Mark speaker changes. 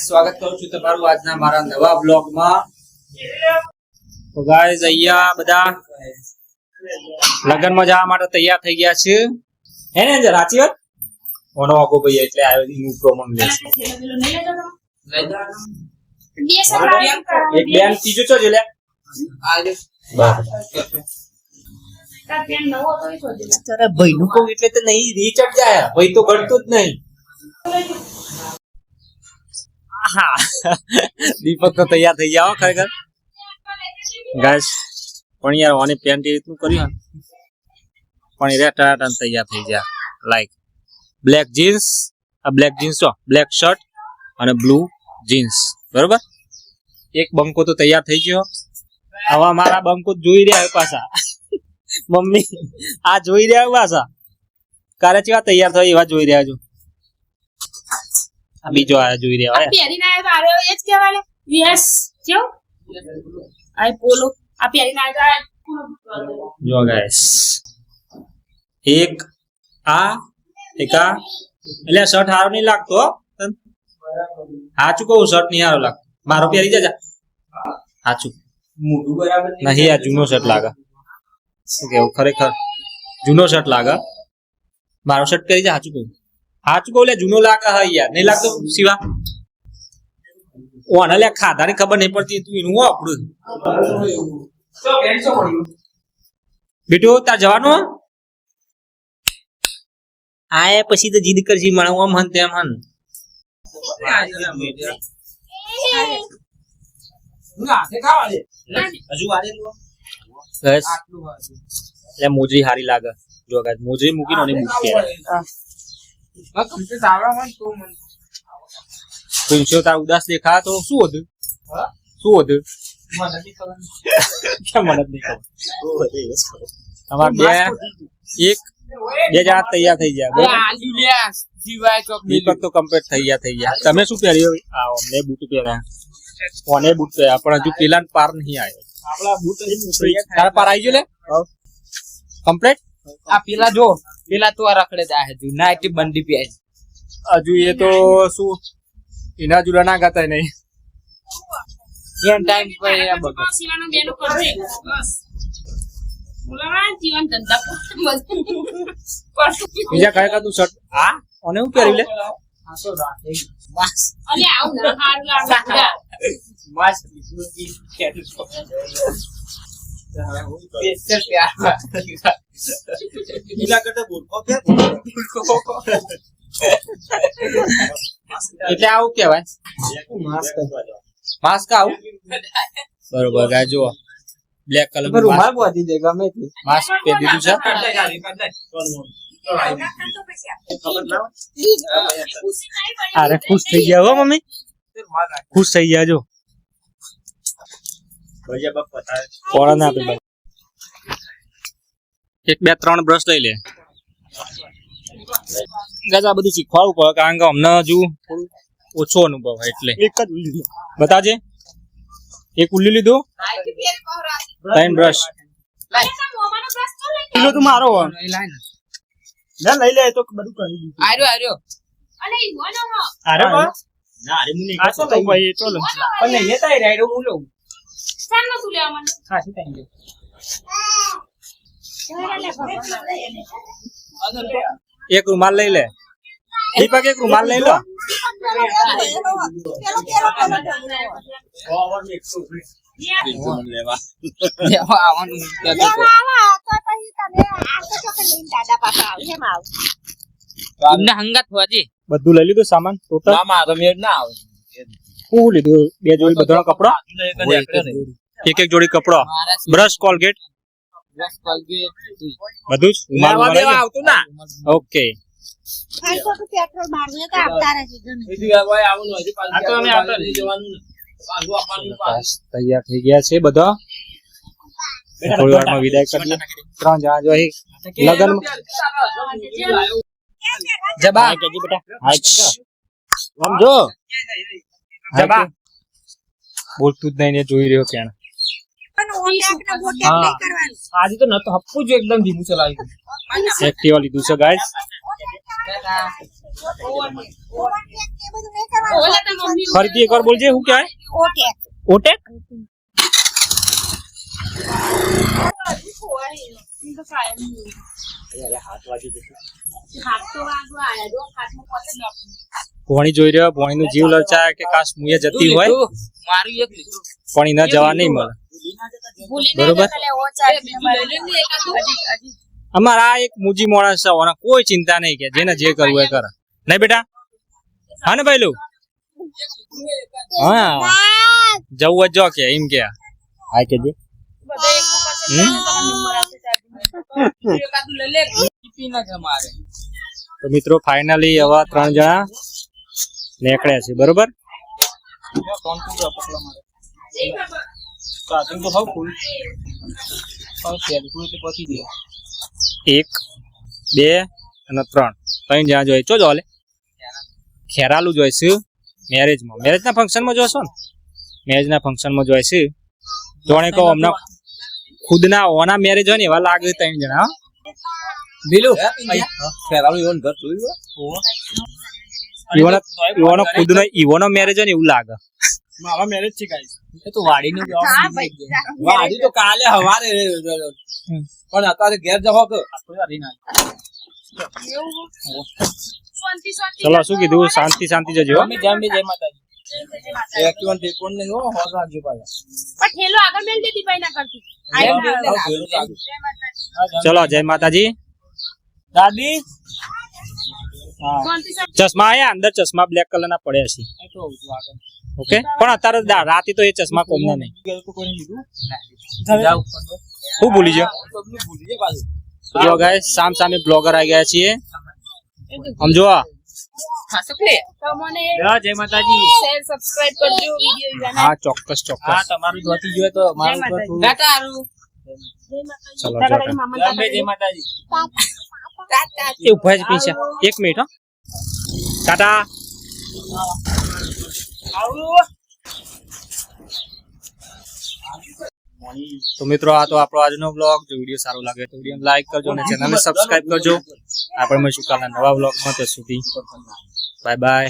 Speaker 1: સ્વાગત કરું છું તમારું આજના મારા નવા બ્લોગમાં. તો ગાઈઝ અહીંયા બધા લગનમાં જવા માટે તૈયાર થઈ ગયા છે. હે ને અંજર સાચી વાત? ઓનો વાગો ભાઈ એટલે આવ્યો એનું પ્રોમોન લે છે. એક બેન ત્રીજો છો લે. તારા ભાઈ નું કહું એટલે તો નહીં રીચડ જાય. ભાઈ તો ઘટતું જ નહીં. હા દીપક તો તૈયાર થઈ ગયા ખરેખર ગાઈસ. પણ યાર ઓની પેન્ટ રીતનું કર્યું પણ એ રેટા તૈયાર થઈ ગયા. લાઈક બ્લેક જીન્સ, આ બ્લેક જીન્સ તો બ્લેક શર્ટ અને બ્લુ જીન્સ, બરોબર. એક બંકો તો તૈયાર થઈ ગયો. હવે મારા બંકો જોઈ રહ્યા પાછા. મમ્મી આ જોઈ રહ્યા પાછા કારે કેવા તૈયાર થયો એવા જોઈ રહ્યા છો. બીજો આ જોઈ રહ્યા હોય
Speaker 2: પહેરીને આવ્યો એ જ કહેવાય. યસ કેવું આ પોલો આ પહેરીને આવ્યો.
Speaker 1: જો ગાઈસ એક આ એટલે શર્ટ હારો નહીં લાગતો. સાચું કહું શર્ટ નહીં હારો લાગતો. મારો પહેરી જજા સાચું મોઢું બરાબર નહીં. આ જૂનો શર્ટ લાગે. શું કેવું ખરેખર જૂનો શર્ટ લાગે. મારો શર્ટ પહેરી જા. સાચું કહું લે જૂનો લાગે. હા યાર નહીં લાગતો શિવા. ઓને લે ખાધાની ખબર નહીં પડતી. તું એનું આપણું બેટો તાર જવાનું. આ પછી તો જીદ કરશી મને આમ હન તેમ હન. એટલે મોજરી હારી લાગે. જો મોજરી મૂકીને અને બૂટ પહેરે. તાર ઉદાસ દેખા તો શું હતું? શું હતું? મને જ નહીં ખબર. તમારે બે જણા તૈયાર થઈ ગયા. દીપક તો કમ્પ્લીટ થઈ ગયા. તમે શું પહેર્યું? અમને બૂટ પહેર્યા. કોને બૂટ પહેર્યા પણ હજુ પેલા પાર નહીં આવ્યો. આપડા બૂટ તારા પાર આવી ગયો લે કમ્પ્લીટ.
Speaker 3: આ પેલા જો પેલા તો આ રખડે જાય હજુ નાઈટી બંડી પે
Speaker 1: હજુ એ તો શું એના જુડા ના ગાતા નહીં.
Speaker 3: એમ ટાઈમ પર એ બગડ
Speaker 2: સીવાનો બેનો કરજે બસ મુલાવા જીવન ધંધા
Speaker 1: બીજા કયા તું શર્ટ આ ઓને હું પહેરી લે.
Speaker 2: અલે આવ ના હાર લાગા
Speaker 3: માસ
Speaker 1: એટલે આવું કેવાય માસ્ક. આવું બરોબર ગાય જો બ્લેક કલર
Speaker 3: રૂમાલ બોધી દે ગમે તે
Speaker 1: માસ્ક પહેરી દીધું છે. અરે ખુશ થઈ ગયા હો મમ્મી. ખુશ થઈ ગયા જો. કોળા ના આપે. એક બે ત્રણ બ્રશ લઈ લે. આ બધું શીખવાડવું પડે કારણ કે અમને હજુ ઓછો અનુભવ એટલે. એક જ બતાજે. એક ઉલ્લી લીધું. ત્રણ બ્રશ તો મારો લઈ લે તો બધું કરી દીધું.
Speaker 3: આર્યો
Speaker 2: અલે ઈવાનો હો
Speaker 1: અરે ના અરે મુની આ તો ભાઈ ચલો પણ નહીં લેતા રાયડો હું લઉં.
Speaker 2: ચાલ નો તું લે અમને
Speaker 1: ખાસી ટાઈમ લે. એક રૂમાલ લઈ લે. દીપક એક રૂમાલ લઈ લો.
Speaker 3: હંગાત હોજી
Speaker 1: બધું લઈ લીધું સામાન ટોટલ.
Speaker 3: ના આવે
Speaker 1: શું લીધું? બે જોડી બધાનો કપડો. એક જોડી કપડો, બ્રશ, કોલગેટ બધું જ.
Speaker 3: આવતું ના
Speaker 1: ઓકે તૈયાર થઈ ગયા છે બધા. થોડી વારમાં વિદાય કરીએ. ત્રણ જણા જો લગન જબા સમજો જબા બોલતું જ નહીં ને જોઈ રહ્યો ક્યાં.
Speaker 3: આજે તો નતો હપ્પુ જ એકદમ ધીમું ચલાવી.
Speaker 1: એક્ટિવા લીધું છે ગાઈસ.
Speaker 2: ઓલા તો મમ્મી
Speaker 1: ફરીથી એકવાર બોલજે શું કહેવાય ઓટેક
Speaker 2: ઈ તો કાયમ નહીં. હાથ તો વાગવા આયા જો હાથમાં પકડી નાખું.
Speaker 1: ભોણી જોઈ રહ્યો ભોણીનું જીવ લલચાય કે કાશ મુએ જતી હોય
Speaker 3: મારું એક લીધું
Speaker 1: પણ એના જવા નહીં મળે
Speaker 2: ભૂલી
Speaker 1: બરોબર.
Speaker 2: ના જતા લે ઓ ચાર હજી
Speaker 1: અમારા આ એક મુજી માણસ છે ઓના કોઈ ચિંતા નહીં કે જેને જે કરવું એ કરે નહીં બેટા હા ને ભાઈલું હા જવું જ જો કે એમ કે હા કે
Speaker 2: બધા એક વખત
Speaker 1: હમ?
Speaker 2: તમારો નંબર આપે ચાર્જિંગ.
Speaker 3: એકાદું લઈ લે ટીપી ના છે મારે
Speaker 1: તો મિત્રો ફાઇનલી હવે 3 જણા નીકળ્યા છે બરોબર
Speaker 3: ફોન પૂરો પકડો મારે ચાર્જિંગ તો હાવ ફૂલ હાવ તેલ ફૂલ તો પતી ગયો
Speaker 1: 1 2 અને 3 જણા જોઈએ ચો જો લે ખેરાલું જોઈશું મેરેજના ફંક્શનમાં જોશો ને મેરેજના ફંક્શનમાં જોઈશું જોણે કહો હમણાં ખુદના ઓના મેરેજ હોય ને એવા લાગે 3 જણા હા
Speaker 3: બીલું ફેરાલું એવન ઘર જોયું
Speaker 1: ઈવોનો ખુદનો ઈવોનો મેરેજ હોય ને એવું લાગે
Speaker 3: મારા મેરેજ છે ગાઈસ એ તો વાડીનું
Speaker 2: હા ભાઈ
Speaker 3: વાડી તો કાલે હવારે પણ અત્યારે ઘેર જવો કે
Speaker 2: શાંતિ શાંતિ
Speaker 1: ચલો શું કીધું શાંતિ જજો હો.
Speaker 3: અમે જેમ બી જય માતાજી એકવન તે કોણ નહીં હો હોસ રાખજો પાછા
Speaker 2: પણ ઠેલો આગળ મેલ દેતી ભાઈ ના કરતી
Speaker 3: જેમ બી
Speaker 2: આયા.
Speaker 3: હાવ ઘેરું ચાલુ.
Speaker 2: જય માતાજી.
Speaker 1: ચલો જય માતાજી
Speaker 3: દાદી
Speaker 2: શાંતિ શાંતિ.
Speaker 1: ચશ્મા આયા અંદર ચશ્મા બ્લેક કલરના પડ્યા છે
Speaker 3: એ તો આગળ
Speaker 1: ઓકે પણ અત્યારે રાતે તો એ ચશ્મા કોમના નહીં
Speaker 3: ઘેર તો કોઈ લીધું જાવ
Speaker 1: હું ભૂલી ગયો
Speaker 3: ભૂલી જાય પાછું
Speaker 1: જો ગાઈસ સામે બ્લોગર આવી ગયા છીએ સમજો
Speaker 3: ખાસું કે
Speaker 2: તમને
Speaker 1: જય માતાજી
Speaker 2: શેર સબસ્ક્રાઇબ કરજો વિડિયો જાણે.
Speaker 1: હા ચોક્કસ
Speaker 3: હા તમારું જોતી જોઈએ તો મારું
Speaker 2: જય
Speaker 3: તો
Speaker 2: માતાજી.
Speaker 3: ગાટારું
Speaker 2: જય માતાજી.
Speaker 1: ચલો,
Speaker 2: તારા
Speaker 1: જો.
Speaker 2: ઘરે મામા
Speaker 3: જેમ બી
Speaker 2: તારા
Speaker 3: જય માતાજી
Speaker 1: એ ઉભા છે પીછે 1 મિનિટ હો ટાટા તો મિત્રો આ તો આપણો આજનો બ્લોગ જો વિડીયો સારો લાગે તો વિડીયો લાઈક કરજો અને ચેનલને સબસ્ક્રાઇબ કરજો આપણે મળીશું કાલના નવા બ્લોગમાં ત્યાં સુધી બાય બાય